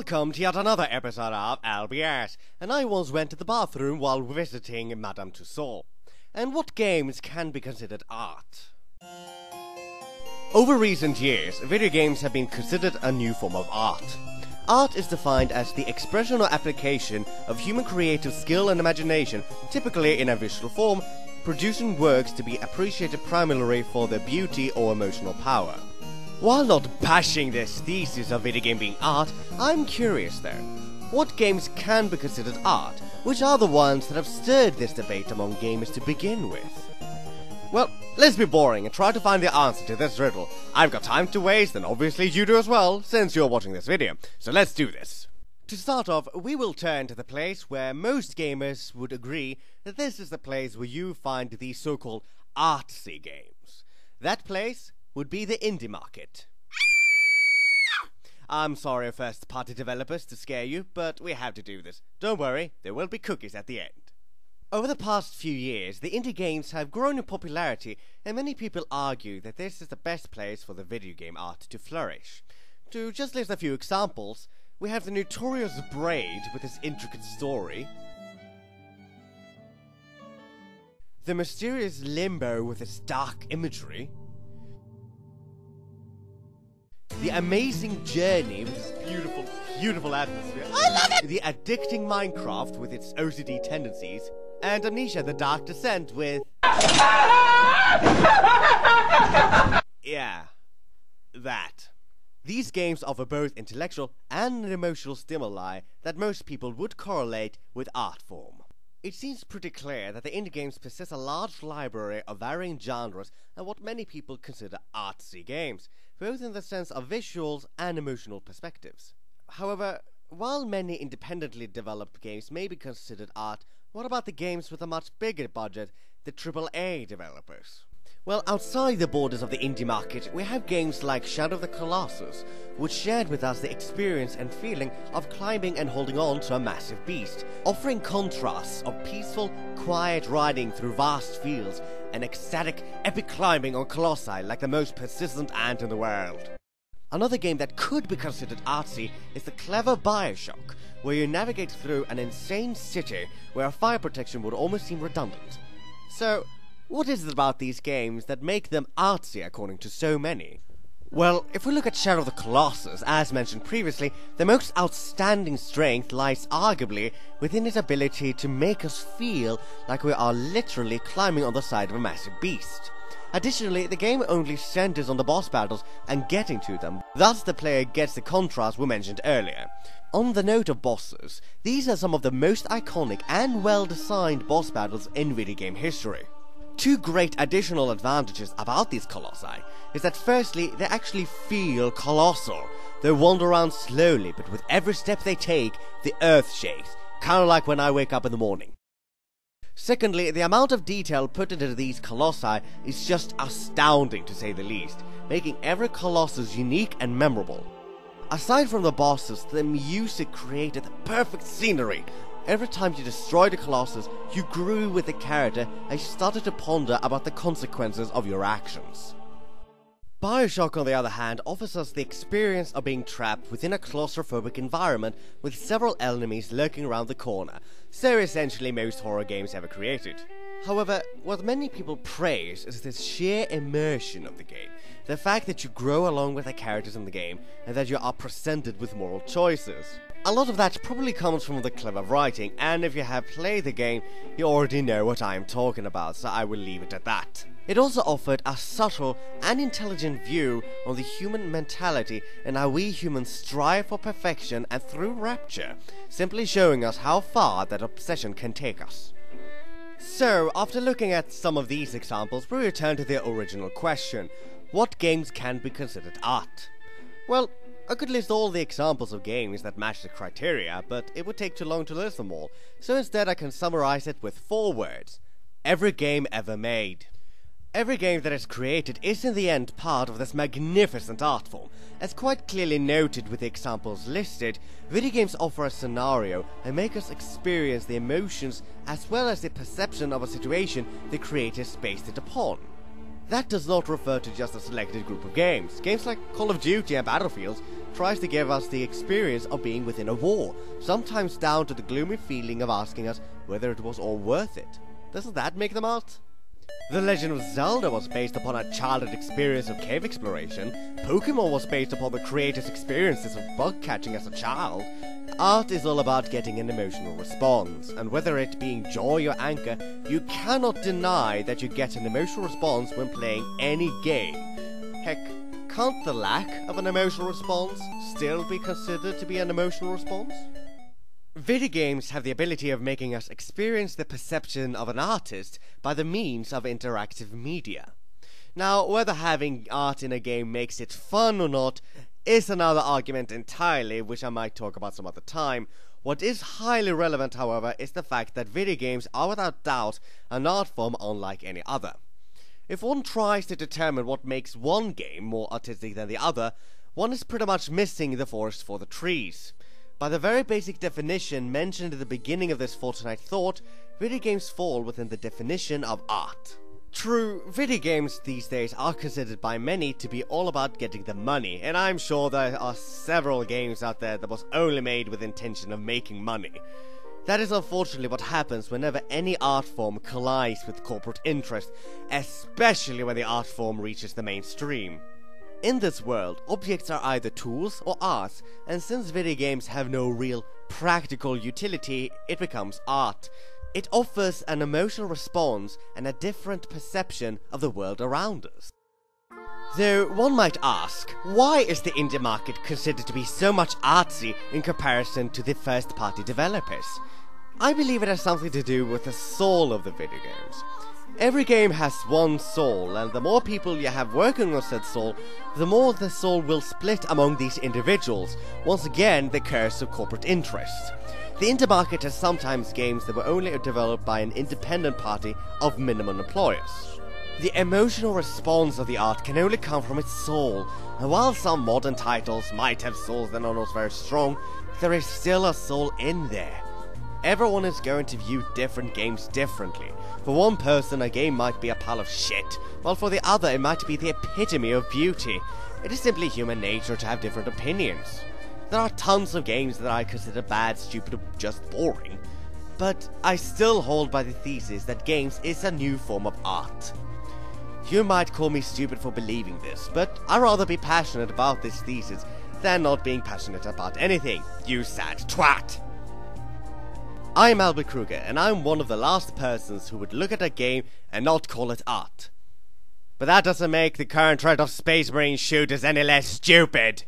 Welcome to yet another episode of LBS, and I once went to the bathroom while visiting Madame Tussauds. And what games can be considered art? Over recent years, video games have been considered a new form of art. Art is defined as the expression or application of human creative skill and imagination, typically in a visual form, producing works to be appreciated primarily for their beauty or emotional power. While not bashing this thesis of video game being art, I'm curious though, what games can be considered art? Which are the ones that have stirred this debate among gamers to begin with? Well, let's be boring and try to find the answer to this riddle. I've got time to waste, and obviously you do as well, since you're watching this video. So let's do this. To start off, we will turn to the place where most gamers would agree that this is the place where you find these so-called artsy games. That place would be the indie market. I'm sorry, first-party developers, to scare you, but we have to do this. Don't worry, there will be cookies at the end. Over the past few years, the indie games have grown in popularity, and many people argue that this is the best place for the video game art to flourish. To just list a few examples, we have the notorious Braid with its intricate story, the mysterious Limbo with its dark imagery, the amazing Journey with its beautiful atmosphere, I love it! The addicting Minecraft with its OCD tendencies, and Amnesia: The Dark Descent with... yeah, that. These games offer both intellectual and emotional stimuli that most people would correlate with art form. It seems pretty clear that the indie games possess a large library of varying genres and what many people consider artsy games, both in the sense of visuals and emotional perspectives. However, while many independently developed games may be considered art, what about the games with a much bigger budget, the AAA developers? Well, outside the borders of the indie market, we have games like Shadow of the Colossus, which shared with us the experience and feeling of climbing and holding on to a massive beast, offering contrasts of peaceful, quiet riding through vast fields and ecstatic, epic climbing on colossi like the most persistent ant in the world. Another game that could be considered artsy is the clever BioShock, where you navigate through an insane city where fire protection would almost seem redundant. So, what is it about these games that make them artsy according to so many? Well, if we look at Shadow of the Colossus, as mentioned previously, the most outstanding strength lies arguably within its ability to make us feel like we are literally climbing on the side of a massive beast. Additionally, the game only centers on the boss battles and getting to them, thus the player gets the contrast we mentioned earlier. On the note of bosses, these are some of the most iconic and well-designed boss battles in video game history. Two great additional advantages about these colossi is that firstly, they actually feel colossal. They wander around slowly, but with every step they take, the earth shakes, kinda like when I wake up in the morning. Secondly, the amount of detail put into these colossi is just astounding to say the least, making every colossus unique and memorable. Aside from the bosses, the music created the perfect scenery. Every time you destroyed a colossus, you grew with the character and you started to ponder about the consequences of your actions. BioShock, on the other hand, offers us the experience of being trapped within a claustrophobic environment with several enemies lurking around the corner, so essentially most horror games ever created. However, what many people praise is the sheer immersion of the game, the fact that you grow along with the characters in the game, and that you are presented with moral choices. A lot of that probably comes from the clever writing, and if you have played the game, you already know what I am talking about, so I will leave it at that. It also offered a subtle and intelligent view on the human mentality and how we humans strive for perfection and through rapture, simply showing us how far that obsession can take us. So, after looking at some of these examples, we return to the original question: what games can be considered art? Well, I could list all the examples of games that match the criteria, but it would take too long to list them all, so instead I can summarize it with 4 words. Every game ever made. Every game that is created is in the end part of this magnificent art form. As quite clearly noted with the examples listed, video games offer a scenario and make us experience the emotions as well as the perception of a situation the creators based it upon. That does not refer to just a selected group of games. Games like Call of Duty and Battlefield tries to give us the experience of being within a war, sometimes down to the gloomy feeling of asking us whether it was all worth it. Doesn't that make them art? The Legend of Zelda was based upon a childhood experience of cave exploration. Pokemon was based upon the creator's experiences of bug catching as a child. Art is all about getting an emotional response, and whether it being joy or anger, you cannot deny that you get an emotional response when playing any game. Heck, can't the lack of an emotional response still be considered to be an emotional response? Video games have the ability of making us experience the perception of an artist by the means of interactive media. Now, whether having art in a game makes it fun or not is another argument entirely, which I might talk about some other time. What is highly relevant, however, is the fact that video games are without doubt an art form unlike any other. If one tries to determine what makes one game more artistic than the other, one is pretty much missing the forest for the trees. By the very basic definition mentioned at the beginning of this Fortnight Thought, video games fall within the definition of art. True, video games these days are considered by many to be all about getting the money, and I'm sure there are several games out there that was only made with intention of making money. That is unfortunately what happens whenever any art form collides with corporate interest, especially when the art form reaches the mainstream. In this world, objects are either tools or arts, and since video games have no real practical utility, it becomes art. It offers an emotional response and a different perception of the world around us. Though one might ask, why is the indie market considered to be so much artsy in comparison to the first-party developers? I believe it has something to do with the soul of the video games. Every game has one soul, and the more people you have working on said soul, the more the soul will split among these individuals, once again the curse of corporate interests. The indie market has sometimes games that were only developed by an independent party of minimum employers. The emotional response of the art can only come from its soul, and while some modern titles might have souls that are not very strong, there is still a soul in there. Everyone is going to view different games differently. For one person, a game might be a pile of shit, while for the other it might be the epitome of beauty. It is simply human nature to have different opinions. There are tons of games that I consider bad, stupid, or just boring, but I still hold by the thesis that games is a new form of art. You might call me stupid for believing this, but I'd rather be passionate about this thesis than not being passionate about anything, you sad twat! I'm Albert Kreuger, and I'm one of the last persons who would look at a game and not call it art. But that doesn't make the current trend of Space Marine shooters any less stupid!